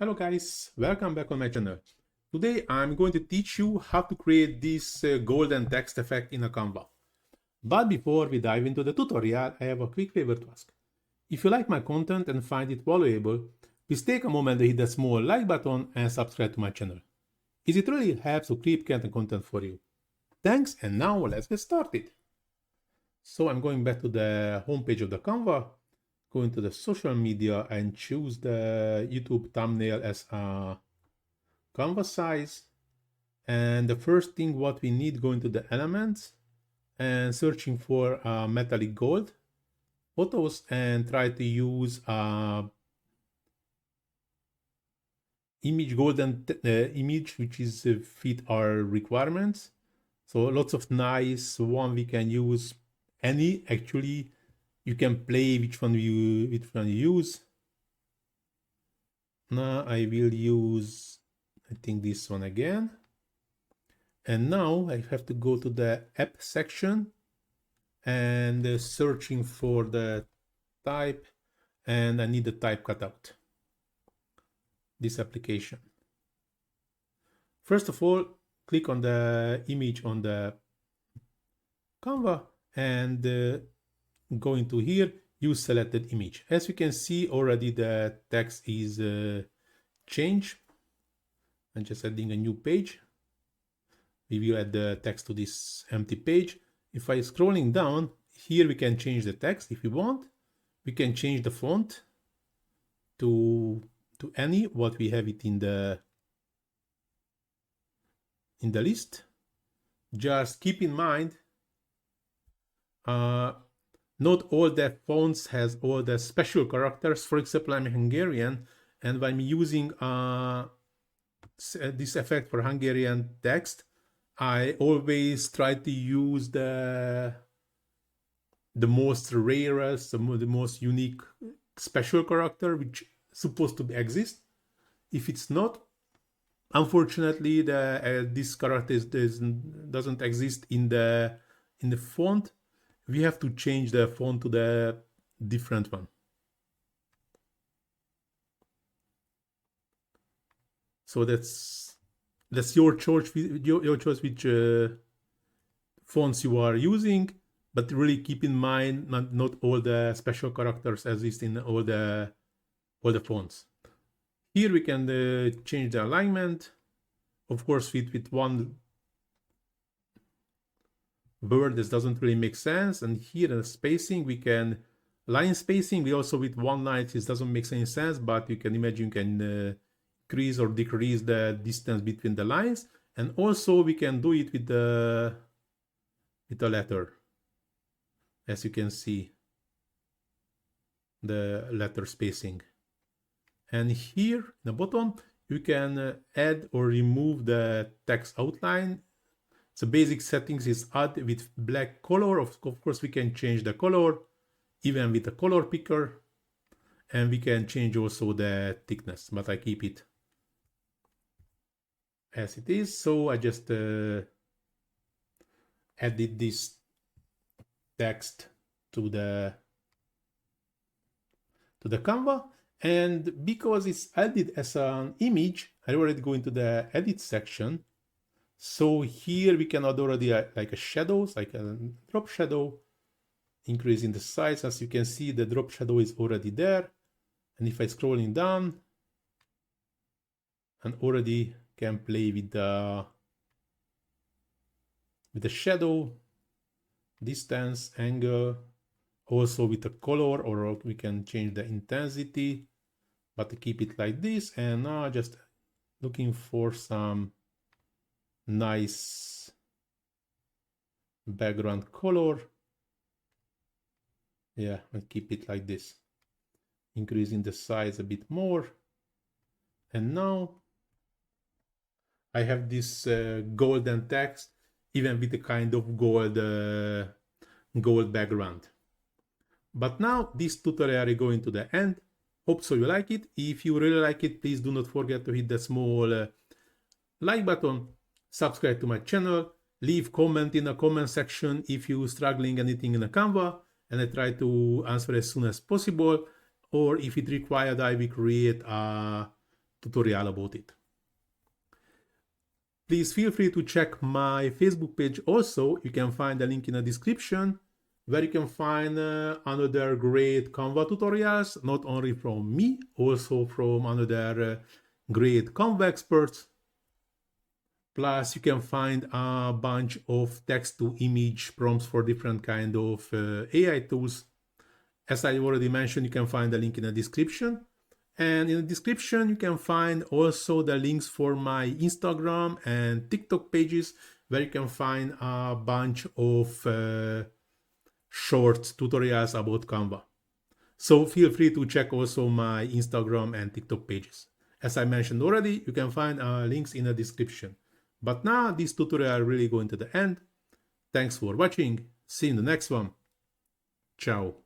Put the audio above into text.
Hello guys, welcome back on my channel. Today I'm going to teach you how to create this golden text effect in a Canva. But before we dive into the tutorial, I have a quick favor to ask. If you like my content and find it valuable, please take a moment to hit the small like button and subscribe to my channel. It really helps to keep creating content for you. Thanks, and now let's get started. So I'm going back to the homepage of the Canva, go into the social media and choose the YouTube thumbnail as a canvas size. And the first thing what we need, go into the elements and searching for metallic gold photos and try to use image golden image which is fit our requirements. So lots of nice one we can use any. Actually you can play which one you use. Now I will use, I think, this one again. And now I have to go to the app section and searching for the type, and I need the type cutout. This application. First of all, click on the image on the Canva and go into here, use selected image. As you can see already the text is changed. I'm just adding a new page. We will add the text to this empty page. If I scrolling down, here we can change the text if we want. We can change the font to any what we have it in the list. Just keep in mind not all the fonts has all the special characters. For example, I'm Hungarian, and when I'm using this effect for Hungarian text, I always try to use the most rarest, the most unique special character which is supposed to exist. If it's not, unfortunately, this character doesn't exist in the font. We have to change the font to the different one. So that's your choice. Your choice which fonts you are using, but really keep in mind not all the special characters exist in all the fonts. Here we can change the alignment, of course, with one word. This doesn't really make sense. And here in the spacing, we can line spacing. We also with one line, this doesn't make any sense, but you can imagine you can increase or decrease the distance between the lines. And also we can do it with the letter. As you can see, the letter spacing. And here in the bottom, you can add or remove the text outline. So basic settings is add with black color. Of course, we can change the color even with the color picker, and we can change also the thickness, but I keep it as it is. So I just added this text to the Canva, and because it's added as an image, I already go into the edit section. So here we can add already like a shadows, like a drop shadow, increasing the size. As you can see, the drop shadow is already there. And if I scrolling down, and already can play with the shadow, distance, angle, also with the color, or we can change the intensity, but keep it like this. And now just looking for some nice background color. Yeah, and keep it like this, increasing the size a bit more. And now I have this golden text, even with a kind of gold background. But now this tutorial is going to the end. Hope so you like it. If you really like it, please do not forget to hit the small like button, subscribe to my channel, leave comment in the comment section if you're struggling anything in the Canva, and I try to answer as soon as possible. Or if it required, I will create a tutorial about it. Please feel free to check my Facebook page also. You can find the link in the description, where you can find another great Canva tutorials, not only from me, also from another great Canva experts. Plus, you can find a bunch of text-to-image prompts for different kind of AI tools. As I already mentioned, you can find the link in the description. And in the description, you can find also the links for my Instagram and TikTok pages, where you can find a bunch of short tutorials about Canva. So feel free to check also my Instagram and TikTok pages. As I mentioned already, you can find links in the description. But now this tutorial really going to the end. Thanks for watching. See you in the next one. Ciao.